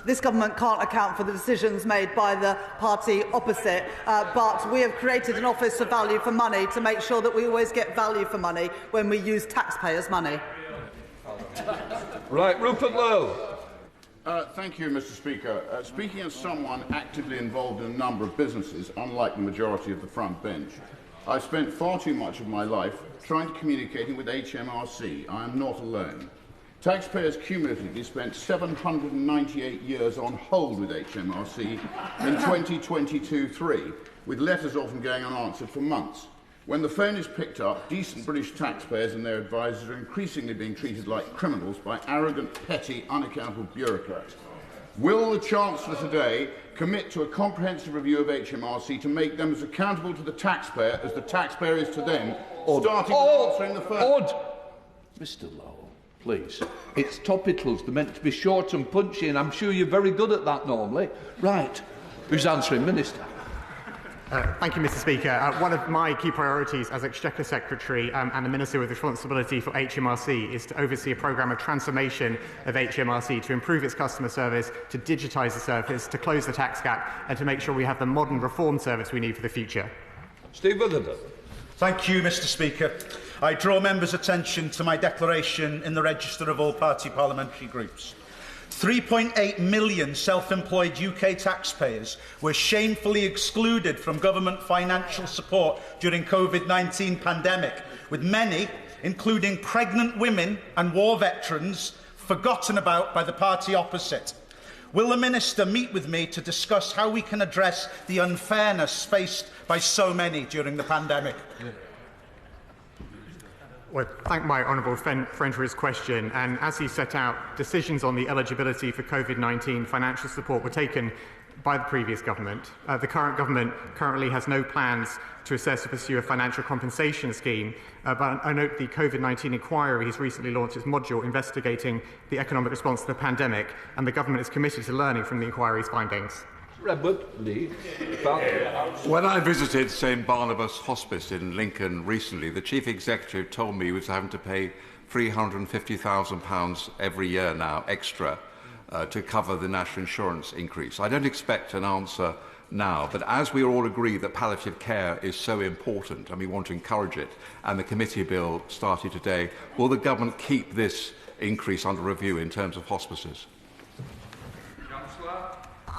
This government can't account for the decisions made by the party opposite, but we have created an Office of Value for Money to make sure that we always get value for money when we use taxpayers' money. Right, Rupert Lowe. Thank you, Mr. Speaker. Speaking as someone actively involved in a number of businesses, unlike the majority of the front bench, I've spent far too much of my life trying to communicate with HMRC. I am not alone. Taxpayers cumulatively spent 798 years on hold with HMRC in 2022-3, with letters often going unanswered for months. When the phone is picked up, decent British taxpayers and their advisers are increasingly being treated like criminals by arrogant, petty, unaccountable bureaucrats. Will the Chancellor today commit to a comprehensive review of HMRC to make them as accountable to the taxpayer as the taxpayer is to them, starting with answering the first... Mr. Lowe, please. It's topicals. They're meant to be short and punchy, and I'm sure you're very good at that normally. Right. Who's answering, Minister? Thank you, Mr. Speaker. One of my key priorities as Exchequer Secretary and the Minister with responsibility for HMRC is to oversee a programme of transformation of HMRC to improve its customer service, to digitise the service, to close the tax gap and to make sure we have the modern reform service we need for the future. Steve Withenden. Thank you, Mr. Speaker. I draw members' attention to my declaration in the Register of all Party Parliamentary Groups. 3.8 million self-employed UK taxpayers were shamefully excluded from government financial support during COVID-19 pandemic, with many, including pregnant women and war veterans, forgotten about by the party opposite. Will the Minister meet with me to discuss how we can address the unfairness faced by so many during the pandemic? Well, thank my honourable friend for his question. And as he set out, decisions on the eligibility for COVID-19 financial support were taken by the previous government. The current government currently has no plans to assess or pursue a financial compensation scheme, but I note the COVID-19 inquiry has recently launched its module investigating the economic response to the pandemic, and the government is committed to learning from the inquiry's findings. When I visited St Barnabas Hospice in Lincoln recently, the Chief Executive told me he was having to pay £350,000 every year now extra to cover the national insurance increase. I don't expect an answer now, but as we all agree that palliative care is so important and we want to encourage it, and the committee bill started today, will the government keep this increase under review in terms of hospices?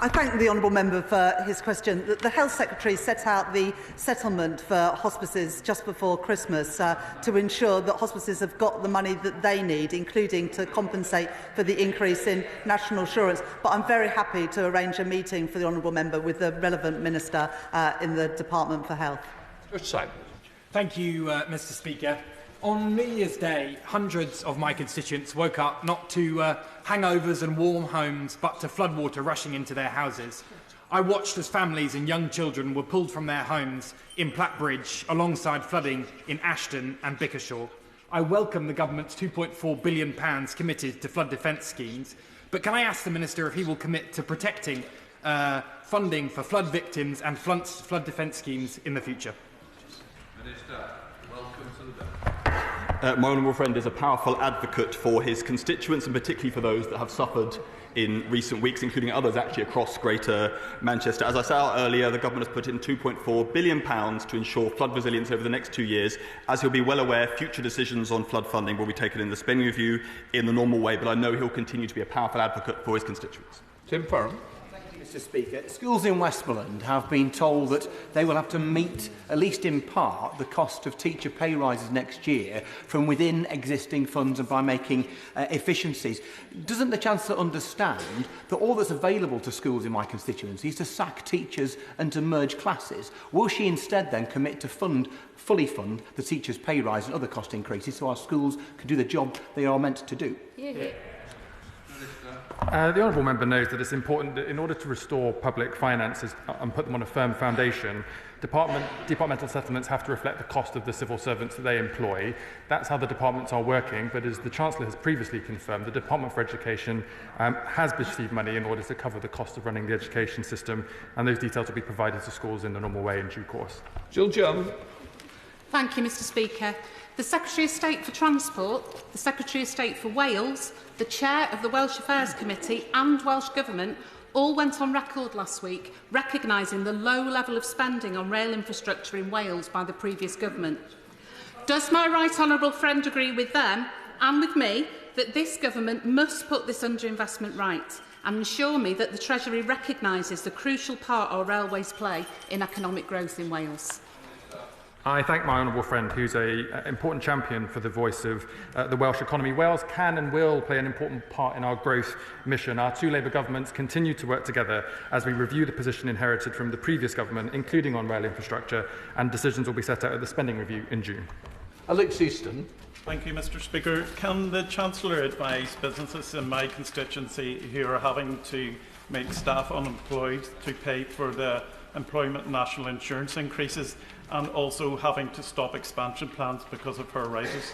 I thank the honourable member for his question. The Health Secretary set out the settlement for hospices just before Christmas to ensure that hospices have got the money that they need, including to compensate for the increase in national insurance. But I'm very happy to arrange a meeting for the honourable member with the relevant minister in the Department for Health. Thank you, Mr. Speaker. On New Year's Day, hundreds of my constituents woke up not to hangovers and warm homes, but to floodwater rushing into their houses. I watched as families and young children were pulled from their homes in Plattbridge, alongside flooding in Ashton and Bickershaw. I welcome the government's £2.4 billion committed to flood defence schemes, but can I ask the Minister if he will commit to protecting funding for flood victims and flood defence schemes in the future? Minister, welcome to the debate. My honourable friend is a powerful advocate for his constituents, and particularly for those that have suffered in recent weeks, including others actually across Greater Manchester. As I said earlier, the government has put in £2.4 billion to ensure flood resilience over the next 2 years. As he'll be well aware, future decisions on flood funding will be taken in the spending review in the normal way, but I know he'll continue to be a powerful advocate for his constituents. Tim Farron. Mr. Speaker, schools in Westmoreland have been told that they will have to meet, at least in part, the cost of teacher pay rises next year from within existing funds and by making efficiencies. Doesn't the Chancellor understand that all that's available to schools in my constituency is to sack teachers and to merge classes? Will she instead then commit to fully fund the teachers' pay rise and other cost increases so our schools can do the job they are meant to do? Yeah. The honourable member knows that it's important that in order to restore public finances and put them on a firm foundation, departmental settlements have to reflect the cost of the civil servants that they employ. That's how the departments are working, but as the Chancellor has previously confirmed, the Department for Education has received money in order to cover the cost of running the education system, and those details will be provided to schools in the normal way in due course. Jill Jones. Thank you, Mr. Speaker. The Secretary of State for Transport, the Secretary of State for Wales, the Chair of the Welsh Affairs Committee and Welsh Government all went on record last week recognising the low level of spending on rail infrastructure in Wales by the previous government. Does my right honourable friend agree with them and with me that this government must put this underinvestment right and ensure me that the Treasury recognises the crucial part our railways play in economic growth in Wales? I thank my honourable friend, who's an important champion for the voice of the Welsh economy. Wales can and will play an important part in our growth mission. Our two Labour governments continue to work together as we review the position inherited from the previous government, including on rail infrastructure, and decisions will be set out at the spending review in June. Alex Easton. Thank you, Mr. Speaker. Can the Chancellor advise businesses in my constituency who are having to make staff unemployed to pay for the employment and national insurance increases and also having to stop expansion plans because of her rises?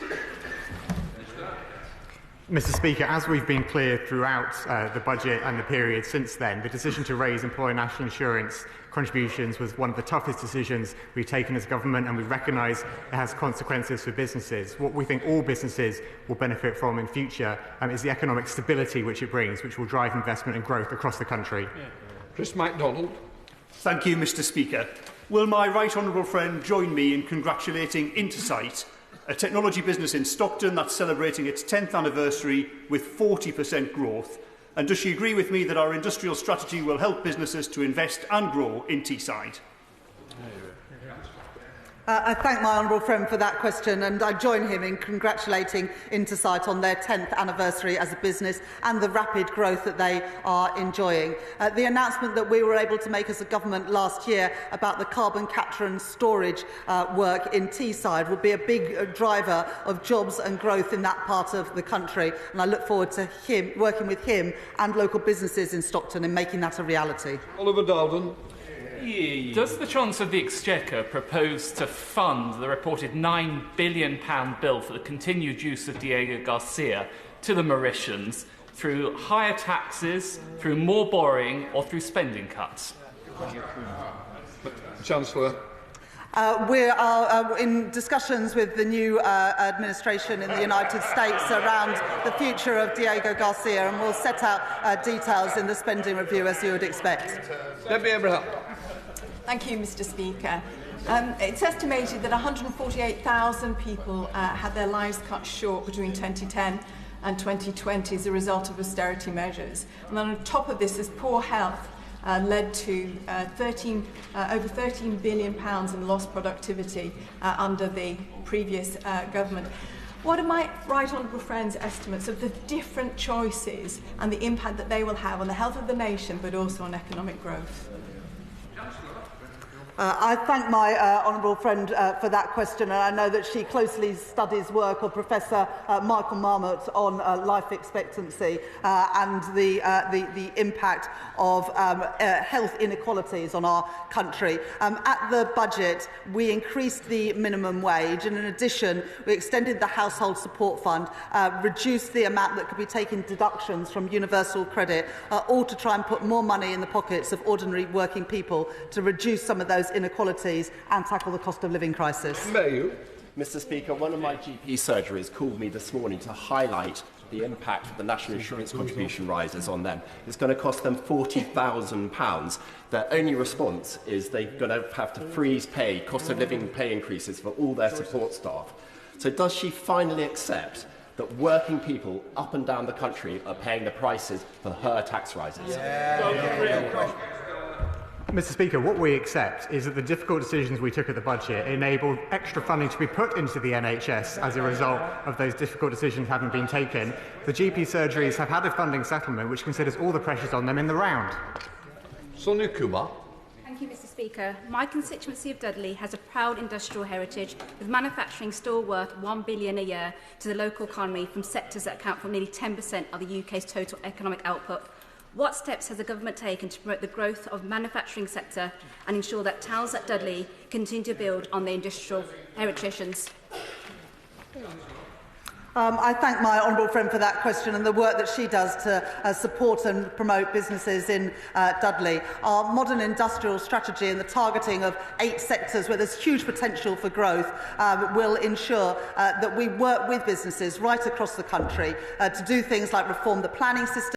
Mr. Speaker, as we've been clear throughout the budget and the period since then, the decision to raise employer national insurance contributions was one of the toughest decisions we've taken as government, and we recognise it has consequences for businesses. What we think all businesses will benefit from in future is the economic stability which it brings, which will drive investment and growth across the country. Chris MacDonald. Thank you, Mr. Speaker. Will my right honourable friend join me in congratulating Teeside, a technology business in Stockton that's celebrating its 10th anniversary with 40% growth? And does she agree with me that our industrial strategy will help businesses to invest and grow in Teeside? I thank my honourable friend for that question, and I join him in congratulating Teeside on their 10th anniversary as a business and the rapid growth that they are enjoying. The announcement that we were able to make as a government last year about the carbon capture and storage work in Teeside will be a big driver of jobs and growth in that part of the country, and I look forward to him working with him and local businesses in Stockton in making that a reality. Oliver Dowden. Does the Chancellor of the Exchequer propose to fund the reported £9 billion bill for the continued use of Diego Garcia to the Mauritians through higher taxes, through more borrowing or through spending cuts? Chancellor. We are in discussions with the new administration in the United States around the future of Diego Garcia, and we'll set out details in the spending review, as you would expect. Debbie Abraham. Thank you, Mr. Speaker. It's estimated that 148,000 people had their lives cut short between 2010 and 2020 as a result of austerity measures. And then on top of this, this poor health led to over £13 billion in lost productivity under the previous government. What are my right honourable friends' estimates of the different choices and the impact that they will have on the health of the nation, but also on economic growth? I thank my honourable friend for that question, and I know that she closely studies work of Professor Michael Marmot on life expectancy and the impact of health inequalities on our country. At the budget, we increased the minimum wage, and in addition, we extended the Household Support Fund, reduced the amount that could be taken deductions from universal credit, all to try and put more money in the pockets of ordinary working people to reduce some of those inequalities and tackle the cost of living crisis. Mr. Speaker, one of my GP surgeries called me this morning to highlight the impact of the national insurance contribution rises on them. It's going to cost them £40,000. Their only response is they're going to have to freeze pay, cost of living pay increases for all their support staff. So does she finally accept that working people up and down the country are paying the prices for her tax rises? Mr. Speaker, what we accept is that the difficult decisions we took at the budget enabled extra funding to be put into the NHS as a result of those difficult decisions having been taken. The GP surgeries have had a funding settlement which considers all the pressures on them in the round. Sonia Kumar. Thank you, Mr. Speaker. My constituency of Dudley has a proud industrial heritage, with manufacturing still worth £1 billion a year to the local economy from sectors that account for nearly 10% of the UK's total economic output. What steps has the government taken to promote the growth of the manufacturing sector and ensure that towns like Dudley continue to build on their industrial heritages? I thank my honourable friend for that question and the work that she does to support and promote businesses in Dudley. Our modern industrial strategy and the targeting of 8 sectors where there's huge potential for growth will ensure that we work with businesses right across the country to do things like reform the planning system,